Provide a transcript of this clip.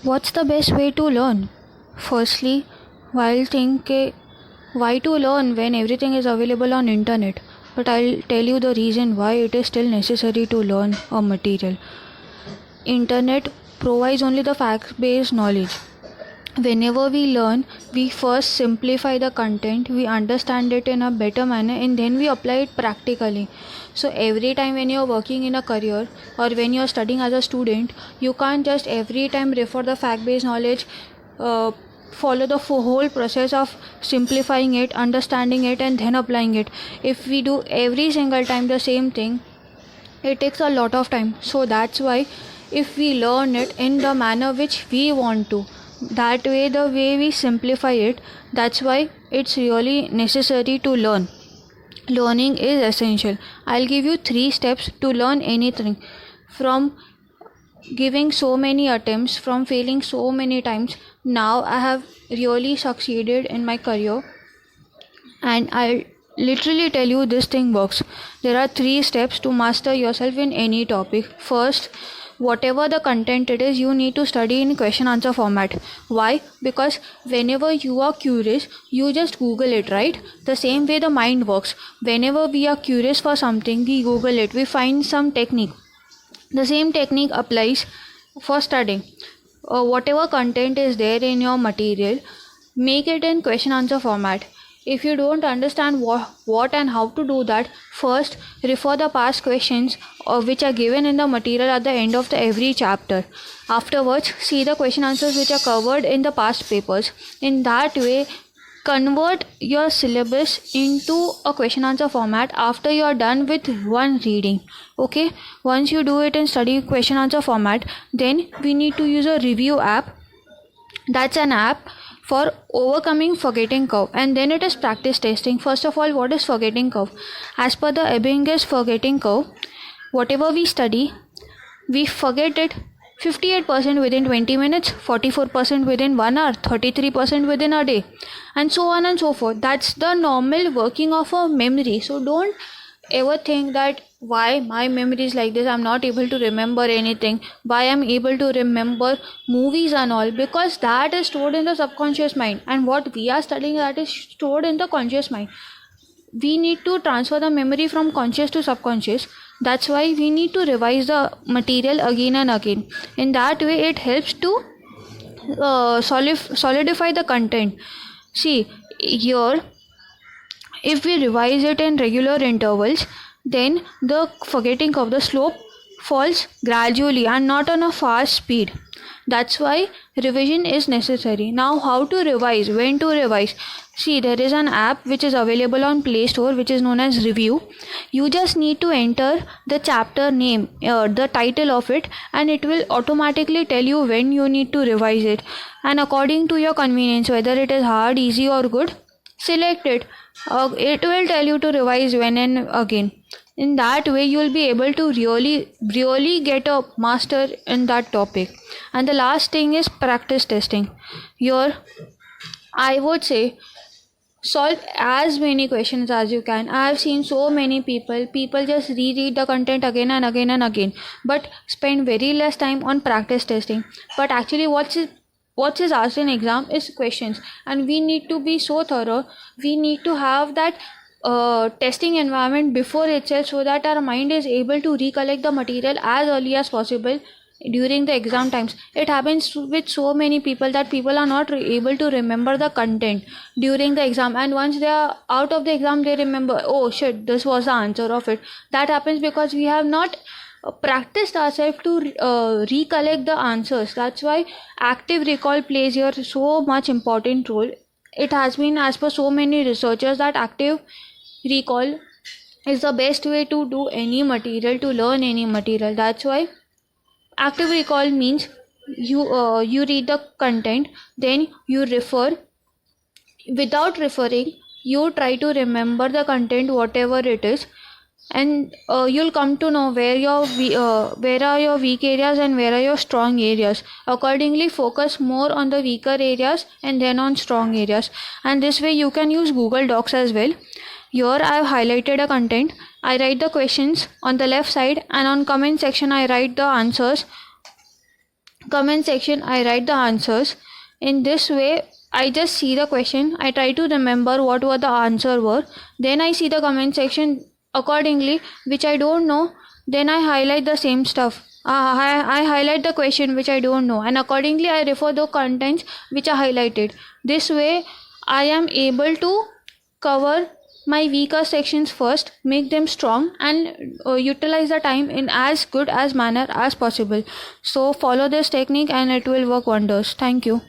What's the best way to learn? Firstly, while thinking why to learn when everything is available on internet, but I'll tell you the reason why it is still necessary to learn a material. Internet provides only the fact-based knowledge. Whenever we learn, we first simplify the content, we understand it in a better manner, and then we apply it practically. So every time when you're working in a career or when you're studying as a student, you can't just every time refer the fact-based knowledge, follow the whole process of simplifying it, understanding it, and then applying it. If we do every single time the same thing, it takes a lot of time. So that's why if we learn it in the manner which we want to, that way the way we simplify it, that's why it's really necessary to learn. Learning is essential. I'll give you 3 steps to learn anything. From giving so many attempts, from failing so many times, now I have really succeeded in my career, and I'll literally tell you this thing works. There are 3 steps to master yourself in any topic. First, whatever the content it is, you need to study in question answer format. Why? Because whenever you are curious, you just Google it, right? The same way the mind works. Whenever we are curious for something, we Google it, we find some technique. The same technique applies for studying. Whatever content is there in your material, make it in question answer format. If you don't understand what and how to do that, first refer the past questions which are given in the material at the end of every chapter. Afterwards, see the question answers which are covered in the past papers. In that way, convert your syllabus into a question answer format after you are done with one reading. Okay, once you do it in study question answer format, then we need to use a review app. That's an app for overcoming forgetting curve, and then it is practice testing. First of all, what is forgetting curve? As per the Ebbinghaus forgetting curve, whatever we study, we forget it 58% within 20 minutes, 44% within 1 hour, 33% within a day, and so on and so forth. That's the normal working of a memory. So don't ever think that why my memory is like this, I'm not able to remember anything, why I'm able to remember movies and all, because that is stored in the subconscious mind, and what we are studying, that is stored in the conscious mind. We need to transfer the memory from conscious to subconscious. That's why we need to revise the material again and again. In that way, it helps to solidify the content. See, here, if we revise it in regular intervals, then the forgetting of the slope falls gradually and not on a fast speed. That's why revision is necessary. Now, how to revise, when to revise? See, there is an app which is available on Play Store which is known as Review. You just need to enter the chapter name, the title of it, and it will automatically tell you when you need to revise it. And according to your convenience, whether it is hard, easy or good, select it. It will tell you to revise when and again. In that way, you will be able to really get a master in that topic. And the last thing is practice testing. Here, I would say, solve as many questions as you can. I have seen so many people just reread the content again and again and again, but spend very less time on practice testing. But actually, what is asked in exam is questions, and we need to be so thorough. We need to have that testing environment before itself, so that our mind is able to recollect the material as early as possible during the exam times. It happens with so many people that people are not able to remember the content during the exam, and once they are out of the exam, they remember, oh shit, this was the answer of it. That happens because we have not practiced ourselves to recollect the answers. That's why active recall plays here so much important role. It has been, as per so many researchers, that active recall is the best way to do any material, to learn any material. That's why active recall means you read the content, then you refer. Without referring, you try to remember the content, whatever it is, and you'll come to know where are your weak areas and where are your strong areas. Accordingly, focus more on the weaker areas and then on strong areas. And this way you can use Google Docs as well. Here I have highlighted a content. I write the questions on the left side, and on comment section I write the answers comment section, I write the answers. In this way, I just see the question, I try to remember what were the answer were, then I see the comment section accordingly, which I don't know, then I highlight the same stuff. I highlight the question which I don't know, and accordingly I refer the contents which are highlighted. This way I am able to cover my weaker sections first, make them strong, and utilize the time in as good as manner as possible. So follow this technique and it will work wonders. Thank you.